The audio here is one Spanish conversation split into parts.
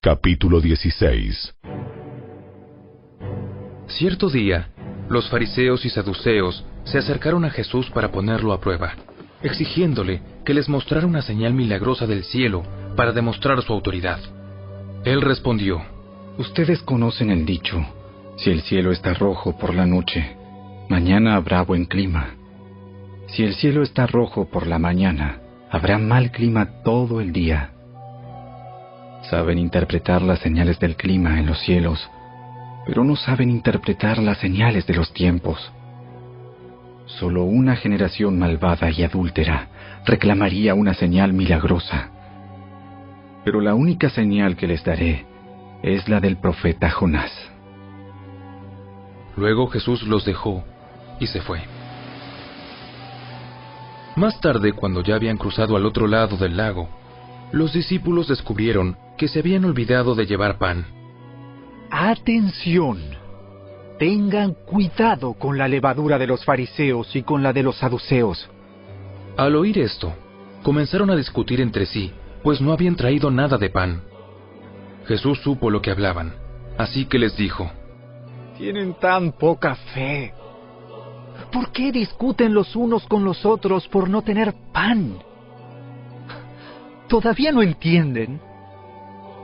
Capítulo 16. Cierto día, los fariseos y saduceos se acercaron a Jesús para ponerlo a prueba, exigiéndole que les mostrara una señal milagrosa del cielo para demostrar su autoridad. Él respondió: Ustedes conocen el dicho: si el cielo está rojo por la noche, mañana habrá buen clima. Si el cielo está rojo por la mañana, habrá mal clima todo el día. Saben interpretar las señales del clima en los cielos, pero no saben interpretar las señales de los tiempos. Solo una generación malvada y adúltera reclamaría una señal milagrosa. Pero la única señal que les daré es la del profeta Jonás. Luego Jesús los dejó y se fue. Más tarde, cuando ya habían cruzado al otro lado del lago, los discípulos descubrieron que se habían olvidado de llevar pan. ¡Atención! Tengan cuidado con la levadura de los fariseos y con la de los saduceos. Al oír esto, comenzaron a discutir entre sí, pues no habían traído nada de pan. Jesús supo lo que hablaban, así que les dijo: Tienen tan poca fe. ¿Por qué discuten los unos con los otros por no tener pan? ¿Todavía no entienden?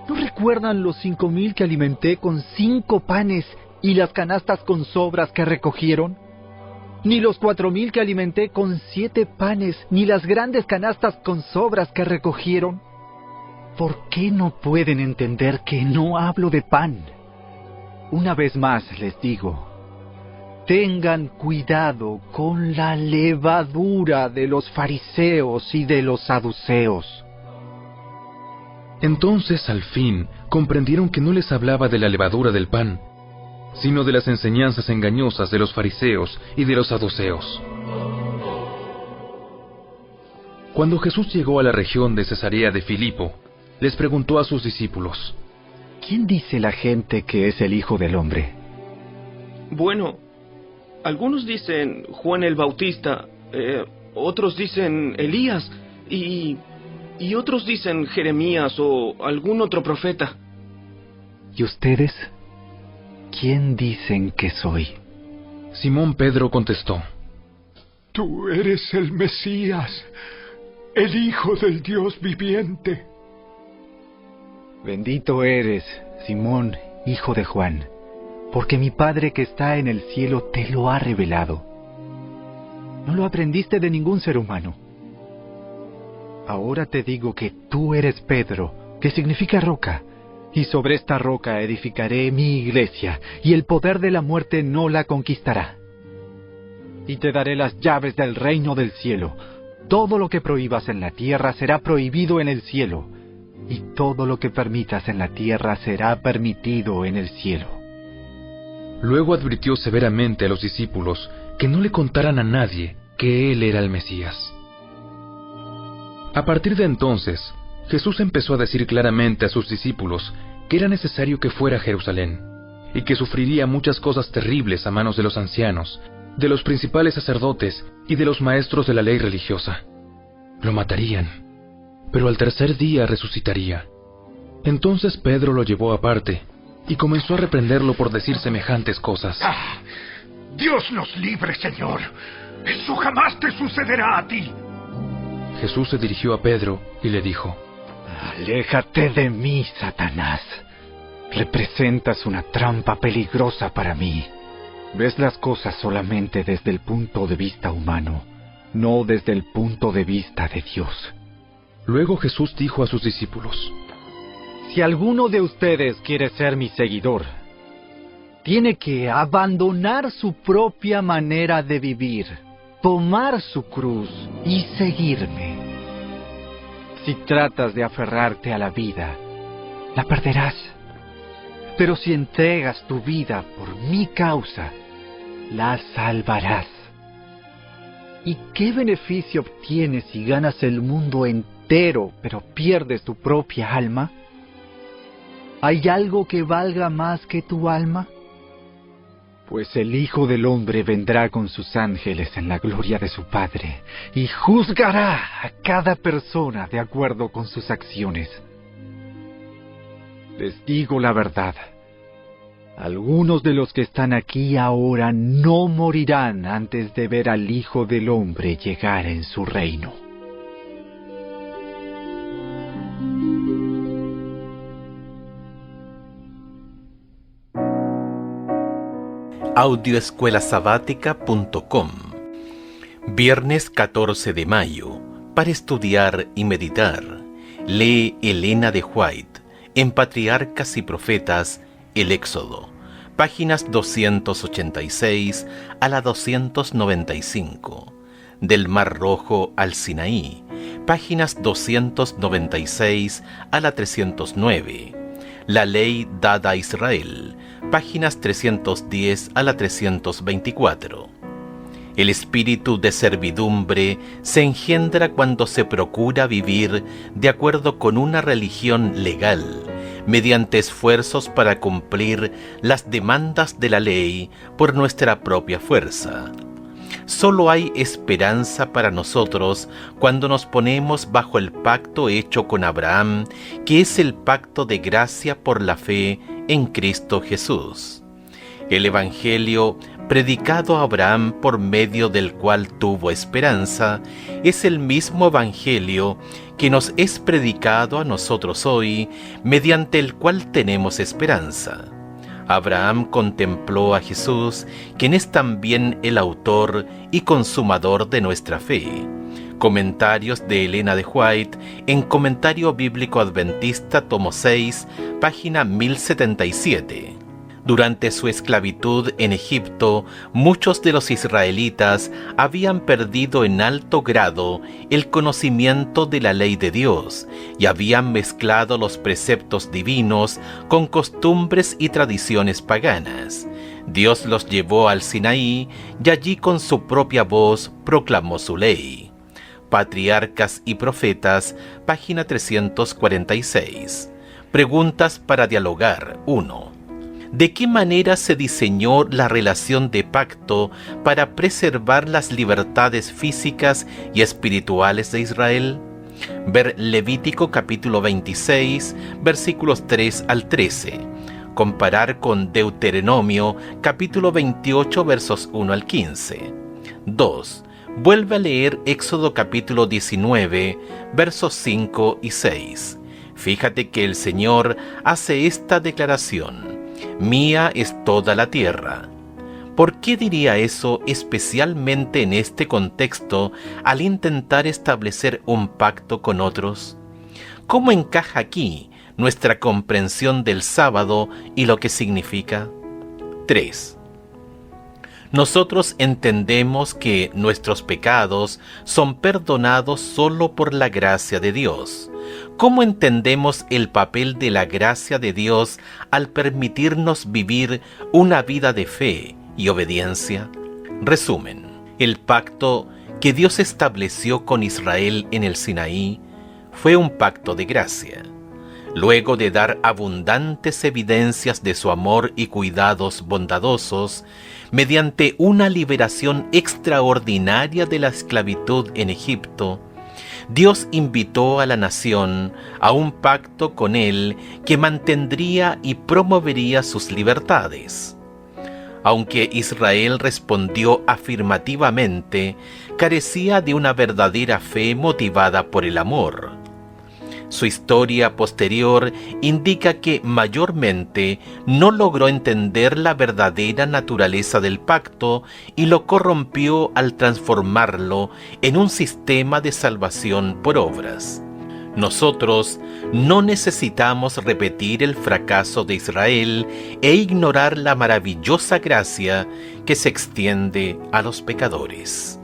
¿No recuerdan los 5,000 que alimenté con 5 panes y las canastas con sobras que recogieron? Ni los 4,000 que alimenté con 7 panes, ni las grandes canastas con sobras que recogieron. ¿Por qué no pueden entender que no hablo de pan? Una vez más les digo, tengan cuidado con la levadura de los fariseos y de los saduceos. Entonces, al fin, comprendieron que no les hablaba de la levadura del pan, sino de las enseñanzas engañosas de los fariseos y de los saduceos. Cuando Jesús llegó a la región de Cesarea de Filipo, les preguntó a sus discípulos: ¿Quién dice la gente que es el Hijo del Hombre? Bueno, algunos dicen Juan el Bautista, otros dicen Elías, y otros dicen Jeremías o algún otro profeta. ¿Y ustedes? ¿Quién dicen que soy? Simón Pedro contestó: Tú eres el Mesías, el Hijo del Dios viviente. Bendito eres, Simón, hijo de Juan, porque mi Padre que está en el cielo te lo ha revelado. No lo aprendiste de ningún ser humano. Ahora te digo que tú eres Pedro, que significa roca, y sobre esta roca edificaré mi iglesia, y el poder de la muerte no la conquistará. Y te daré las llaves del reino del cielo. Todo lo que prohíbas en la tierra será prohibido en el cielo, y todo lo que permitas en la tierra será permitido en el cielo. Luego advirtió severamente a los discípulos que no le contaran a nadie que él era el Mesías. A partir de entonces, Jesús empezó a decir claramente a sus discípulos que era necesario que fuera a Jerusalén, y que sufriría muchas cosas terribles a manos de los ancianos, de los principales sacerdotes y de los maestros de la ley religiosa. Lo matarían, pero al tercer día resucitaría. Entonces Pedro lo llevó aparte y comenzó a reprenderlo por decir semejantes cosas. Dios nos libre, Señor. Eso jamás te sucederá a ti. Jesús se dirigió a Pedro y le dijo: Aléjate de mí, Satanás. Representas una trampa peligrosa para mí. Ves las cosas solamente desde el punto de vista humano, no desde el punto de vista de Dios. Luego Jesús dijo a sus discípulos: Si alguno de ustedes quiere ser mi seguidor, tiene que abandonar su propia manera de vivir, tomar su cruz y seguirme. Si tratas de aferrarte a la vida, la perderás. Pero si entregas tu vida por mi causa, la salvarás. ¿Y qué beneficio obtienes si ganas el mundo entero, pero pierdes tu propia alma? ¿Hay algo que valga más que tu alma? Pues el Hijo del Hombre vendrá con sus ángeles en la gloria de su Padre, y juzgará a cada persona de acuerdo con sus acciones. Les digo la verdad. Algunos de los que están aquí ahora no morirán antes de ver al Hijo del Hombre llegar en su reino. Audioescuelasabática.com. Viernes 14 de mayo. Para estudiar y meditar, lee Elena de White en Patriarcas y Profetas, el Éxodo, páginas 286 a la 295. Del Mar Rojo al Sinaí, páginas 296 a la 309. La ley dada a Israel, páginas 310 a la 324. El espíritu de servidumbre se engendra cuando se procura vivir de acuerdo con una religión legal, mediante esfuerzos para cumplir las demandas de la ley por nuestra propia fuerza. Solo hay esperanza para nosotros cuando nos ponemos bajo el pacto hecho con Abraham, que es el pacto de gracia por la fe en Cristo Jesús. El Evangelio predicado a Abraham, por medio del cual tuvo esperanza, es el mismo Evangelio que nos es predicado a nosotros hoy, mediante el cual tenemos esperanza. Abraham contempló a Jesús, quien es también el autor y consumador de nuestra fe. Comentarios de Elena de White en Comentario Bíblico Adventista, tomo 6, página 1077. Durante su esclavitud en Egipto, muchos de los israelitas habían perdido en alto grado el conocimiento de la ley de Dios y habían mezclado los preceptos divinos con costumbres y tradiciones paganas. Dios los llevó al Sinaí y allí con su propia voz proclamó su ley. Patriarcas y Profetas, página 346. Preguntas para dialogar. 1. ¿De qué manera se diseñó la relación de pacto para preservar las libertades físicas y espirituales de Israel? Ver Levítico capítulo 26, versículos 3 al 13. Comparar con Deuteronomio capítulo 28, versos 1 al 15. 2. Vuelve a leer Éxodo capítulo 19, versos 5 y 6. Fíjate que el Señor hace esta declaración: mía es toda la tierra. ¿Por qué diría eso especialmente en este contexto al intentar establecer un pacto con otros? ¿Cómo encaja aquí nuestra comprensión del sábado y lo que significa? 3. Nosotros entendemos que nuestros pecados son perdonados solo por la gracia de Dios. ¿Cómo entendemos el papel de la gracia de Dios al permitirnos vivir una vida de fe y obediencia? Resumen: el pacto que Dios estableció con Israel en el Sinaí fue un pacto de gracia. Luego de dar abundantes evidencias de su amor y cuidados bondadosos, mediante una liberación extraordinaria de la esclavitud en Egipto, Dios invitó a la nación a un pacto con Él que mantendría y promovería sus libertades. Aunque Israel respondió afirmativamente, carecía de una verdadera fe motivada por el amor. Su historia posterior indica que mayormente no logró entender la verdadera naturaleza del pacto y lo corrompió al transformarlo en un sistema de salvación por obras. Nosotros no necesitamos repetir el fracaso de Israel e ignorar la maravillosa gracia que se extiende a los pecadores.